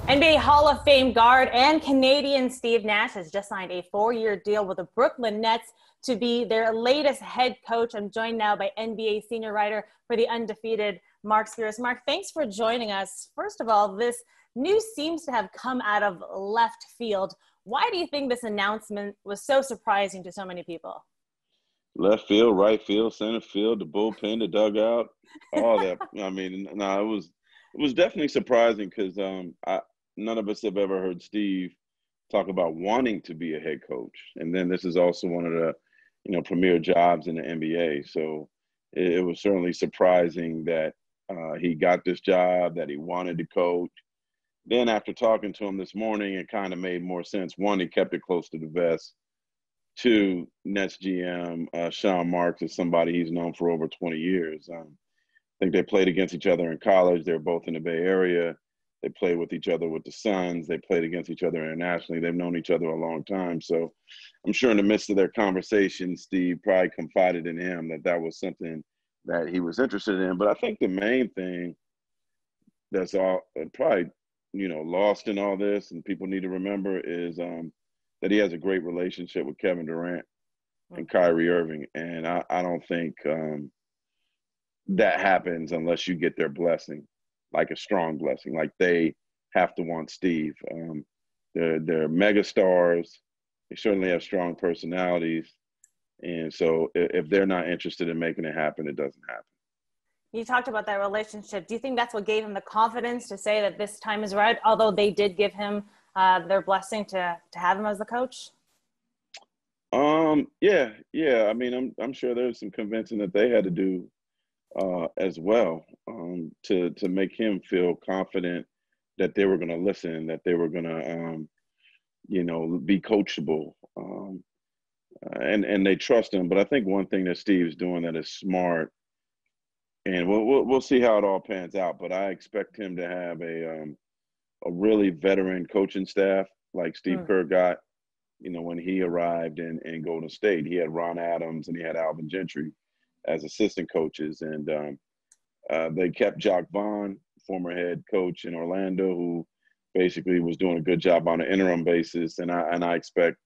NBA Hall of Fame guard and Canadian Steve Nash has just signed a 4-year deal with the Brooklyn Nets to be their latest head coach. I'm joined now by NBA senior writer for the undefeated Marc J. Marc, thanks for joining us. First of all, this news seems to have come out of left field. Why do you think this announcement was so surprising to so many people? Left field, right field, center field, the bullpen, the dugout, all that. I mean, no, it was definitely surprising because none of us have ever heard Steve talk about wanting to be a head coach, and then this is also one of the premier jobs in the NBA. So it was certainly surprising that he got this job, that he wanted to coach. Then after talking to him this morning, it kind of made more sense. One, he kept it close to the vest. Two, Nets GM Sean Marks is somebody he's known for over 20 years. I think they played against each other in college. They're both in the Bay Area. They played with each other with the Suns. They played against each other internationally. They've known each other a long time. So I'm sure in the midst of their conversation, Steve probably confided in him that was something that he was interested in. But I think the main thing that's all probably, lost in all this and people need to remember is that he has a great relationship with Kevin Durant and Kyrie Irving. And I don't think that happens unless you get their blessing, like a strong blessing. Like they have to want Steve. They're mega stars. They certainly have strong personalities. And so if they're not interested in making it happen, it doesn't happen. You talked about that relationship. Do you think that's what gave him the confidence to say that this time is right, although they did give him their blessing to have him as the coach? Yeah. I mean, I'm sure there's some convincing that they had to do as well to make him feel confident that they were going to listen, that they were going to, be coachable, and they trust him. But I think one thing that Steve's doing that is smart, and we'll see how it all pans out. But I expect him to have a really veteran coaching staff like Steve Kerr got, when he arrived in Golden State. He had Ron Adams and he had Alvin Gentry as assistant coaches. And they kept Jacques Vaughn, former head coach in Orlando, who basically was doing a good job on an interim basis. And I expect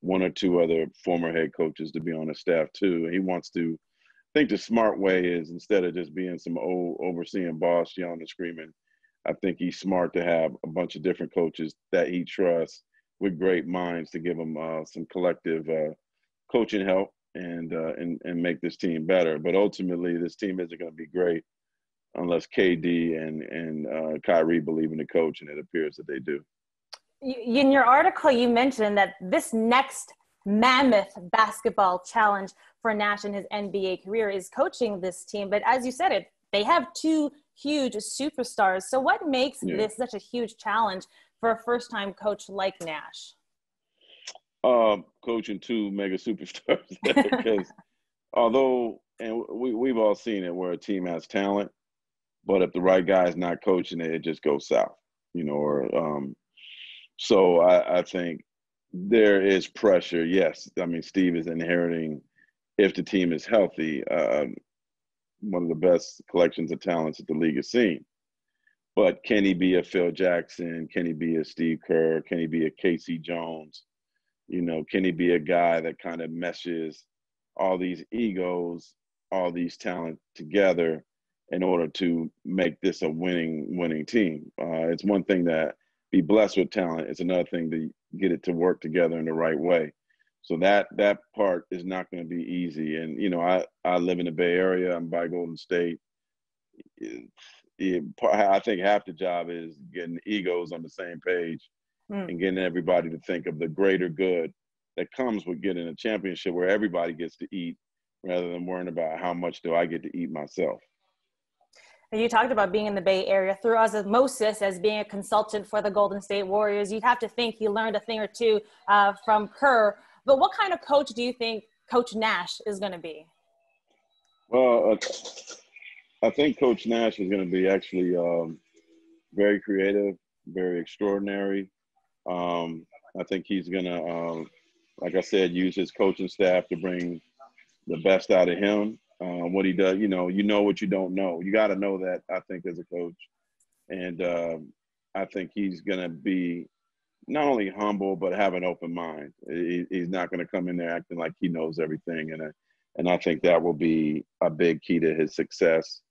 one or two other former head coaches to be on the staff too. He wants to think the smart way is, instead of just being some old overseeing boss yelling and screaming, I think he's smart to have a bunch of different coaches that he trusts with great minds to give him some collective coaching help and make this team better. But ultimately, this team isn't going to be great unless KD and Kyrie believe in the coach, and it appears that they do. In your article, you mentioned that this next mammoth basketball challenge for Nash in his NBA career is coaching this team. But as you said, they have two huge superstars. So what makes this such a huge challenge for a first-time coach like Nash? Coaching two mega superstars. Because and we've all seen it where a team has talent, but if the right guy is not coaching it, it just goes south, so I think there is pressure. Yes. I mean, Steve is inheriting, if the team is healthy, one of the best collections of talents that the league has seen. But can he be a Phil Jackson? Can he be a Steve Kerr? Can he be a Casey Jones? Can he be a guy that kind of meshes all these egos, all these talent together in order to make this a winning team? It's one thing to be blessed with talent. It's another thing to get it to work together in the right way. So that part is not going to be easy. And, I live in the Bay Area. I'm by Golden State. I think half the job is getting egos on the same page and getting everybody to think of the greater good that comes with getting a championship where everybody gets to eat, rather than worrying about how much do I get to eat myself. You talked about being in the Bay Area through osmosis as being a consultant for the Golden State Warriors. You'd have to think he learned a thing or two from Kerr. But what kind of coach do you think Coach Nash is going to be? Well, I think Coach Nash is going to be actually very creative, very extraordinary. I think he's going to, like I said, use his coaching staff to bring the best out of him. What he does, what you don't know. You got to know that, I think, as a coach. And I think he's going to be not only humble, but have an open mind. He's not going to come in there acting like he knows everything. And I think that will be a big key to his success.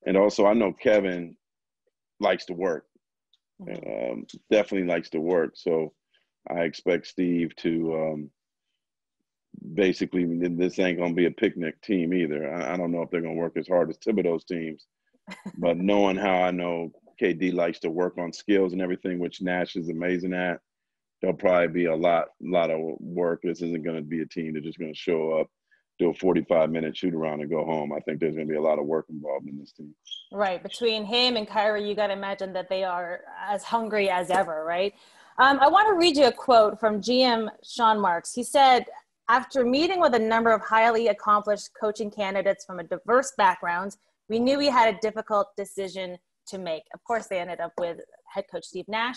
And also, I know Kevin likes to work, definitely likes to work. So I expect Steve to basically, this ain't going to be a picnic team either. I don't know if they're going to work as hard as Thibodeau's teams, but knowing how I know KD likes to work on skills and everything, which Nash is amazing at, there'll probably be a lot of work. This isn't going to be a team that's just going to show up, do a 45-minute shoot around and go home. I think there's going to be a lot of work involved in this team. Right. Between him and Kyrie, you got to imagine that they are as hungry as ever, right? I want to read you a quote from GM Sean Marks. He said, after meeting with a number of highly accomplished coaching candidates from a diverse backgrounds, we knew we had a difficult decision to make. Of course, they ended up with head coach Steve Nash.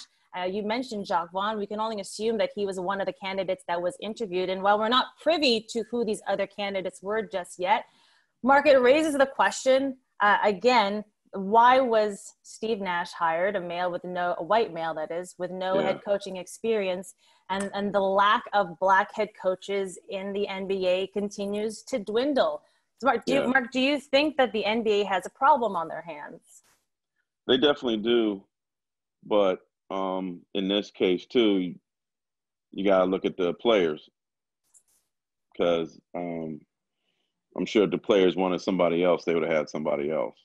You mentioned Jacques Vaughn. We can only assume that he was one of the candidates that was interviewed. And while we're not privy to who these other candidates were just yet, Marc, it raises the question, again, why was Steve Nash hired, a white male that is, with no head coaching experience, and the lack of black head coaches in the NBA continues to dwindle? So Marc, do you think that the NBA has a problem on their hands? They definitely do, but in this case too, you got to look at the players, because I'm sure if the players wanted somebody else, they would have had somebody else.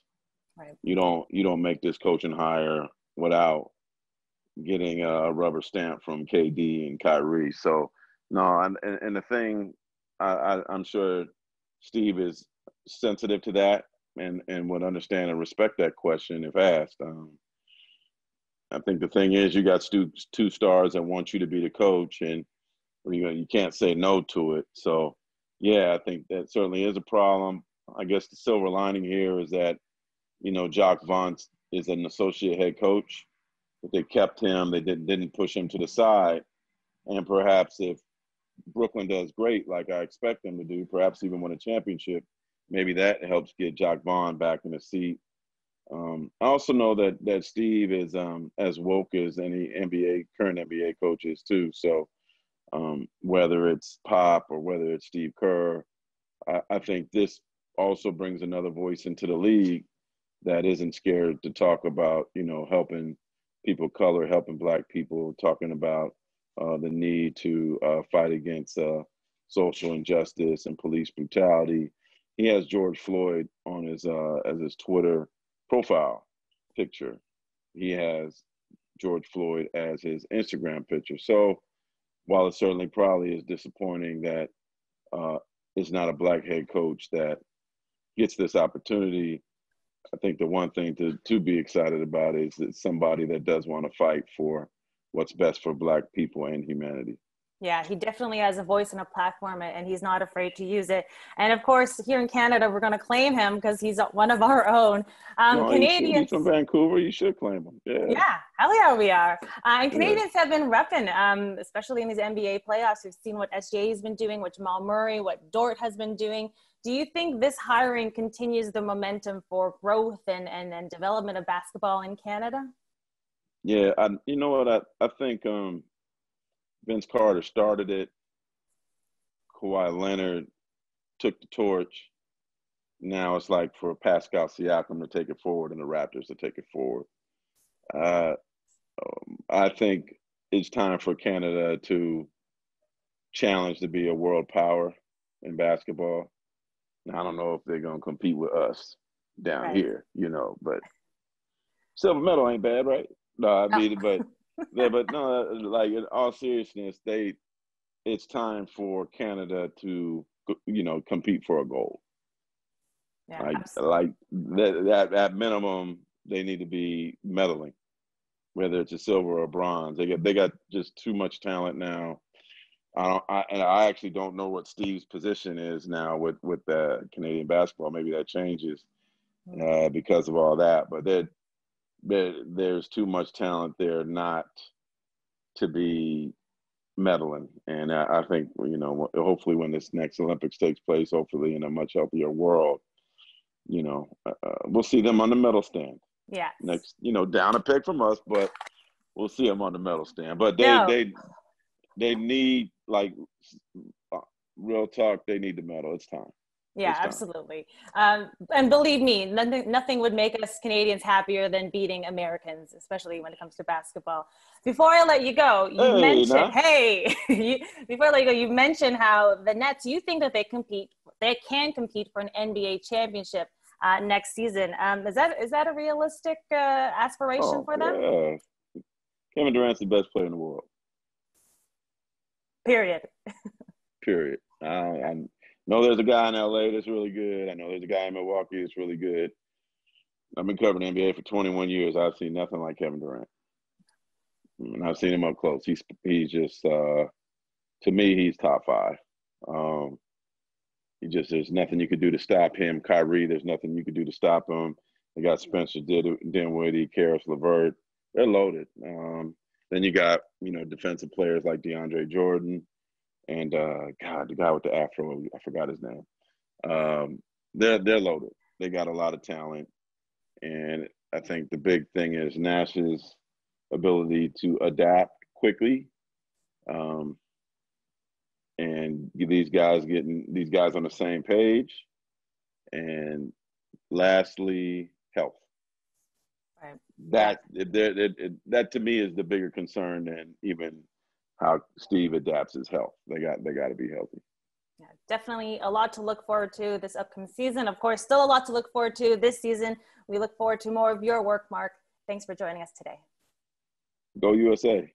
Right. You don't make this coaching hire without getting a rubber stamp from KD and Kyrie. So no, and the thing, I'm sure Steve is sensitive to that and would understand and respect that question if asked. I think the thing is, you got two stars that want you to be the coach, and you can't say no to it. So yeah, I think that certainly is a problem. I guess the silver lining here is that, Jacques Vaughn is an associate head coach, but they kept him. They didn't push him to the side. And perhaps if Brooklyn does great, like I expect them to do, perhaps even win a championship, maybe that helps get Jacques Vaughn back in the seat. I also know that Steve is as woke as any current NBA coaches too. So whether it's Pop or whether it's Steve Kerr, I think this also brings another voice into the league that isn't scared to talk about, helping people of color, helping Black people, talking about the need to fight against social injustice and police brutality. He has George Floyd on his as his Twitter profile picture. He has George Floyd as his Instagram picture. So while it certainly probably is disappointing that it's not a Black head coach that gets this opportunity, I think the one thing to be excited about is that somebody that does want to fight for what's best for Black people and humanity. Yeah, he definitely has a voice and a platform, and he's not afraid to use it. And of course, here in Canada, we're going to claim him because he's one of our own. Canadians. He's from Vancouver. You should claim him. Yeah, hell yeah, we are. And Canadians have been repping, especially in these NBA playoffs. We've seen what SGA has been doing, what Jamal Murray, what Dort has been doing. Do you think this hiring continues the momentum for growth and development of basketball in Canada? Yeah, you know what? I think Vince Carter started it. Kawhi Leonard took the torch. Now it's like for Pascal Siakam to take it forward and the Raptors to take it forward. I think it's time for Canada to challenge to be a world power in basketball. Now, I don't know if they're going to compete with us down here, but silver medal ain't bad, right? No, I mean, but no, like in all seriousness, it's time for Canada to, compete for a gold. Yeah, like that at minimum, they need to be medaling, whether it's a silver or a bronze. They got just too much talent now. I actually don't know what Steve's position is now with the Canadian basketball. Maybe that changes because of all that. But there's too much talent there not to be medaling. And I think, hopefully when this next Olympics takes place, hopefully in a much healthier world, we'll see them on the medal stand. Yeah. Next, down a peg from us, but we'll see them on the medal stand. But No. they need, like, real talk. They need the medal. It's time. Yeah, absolutely. And believe me, nothing would make us Canadians happier than beating Americans, especially when it comes to basketball. Before I let you go, you mentioned, before I let you go, you mentioned how the Nets, you think that they can compete for an NBA championship next season. Is that a realistic aspiration for them? Yeah. Kevin Durant's the best player in the world. Period. I know there's a guy in LA that's really good. I know there's a guy in Milwaukee that's really good. I've been covering the NBA for 21 years. I've seen nothing like Kevin Durant. And I've seen him up close. He's just, to me, he's top 5. There's nothing you could do to stop him. Kyrie, there's nothing you could do to stop him. They got Spencer Dinwiddie, Karis LeVert. They're loaded. Then you got, defensive players like DeAndre Jordan and, the guy with the afro, I forgot his name. They're loaded. They got a lot of talent. And I think the big thing is Nash's ability to adapt quickly. And these guys on the same page. And lastly, health. Right. That to me is the bigger concern than even how Steve adapts his health. They got to be healthy. Yeah, definitely a lot to look forward to this upcoming season. Of course, still a lot to look forward to this season. We look forward to more of your work, Marc. Thanks for joining us today. Go USA.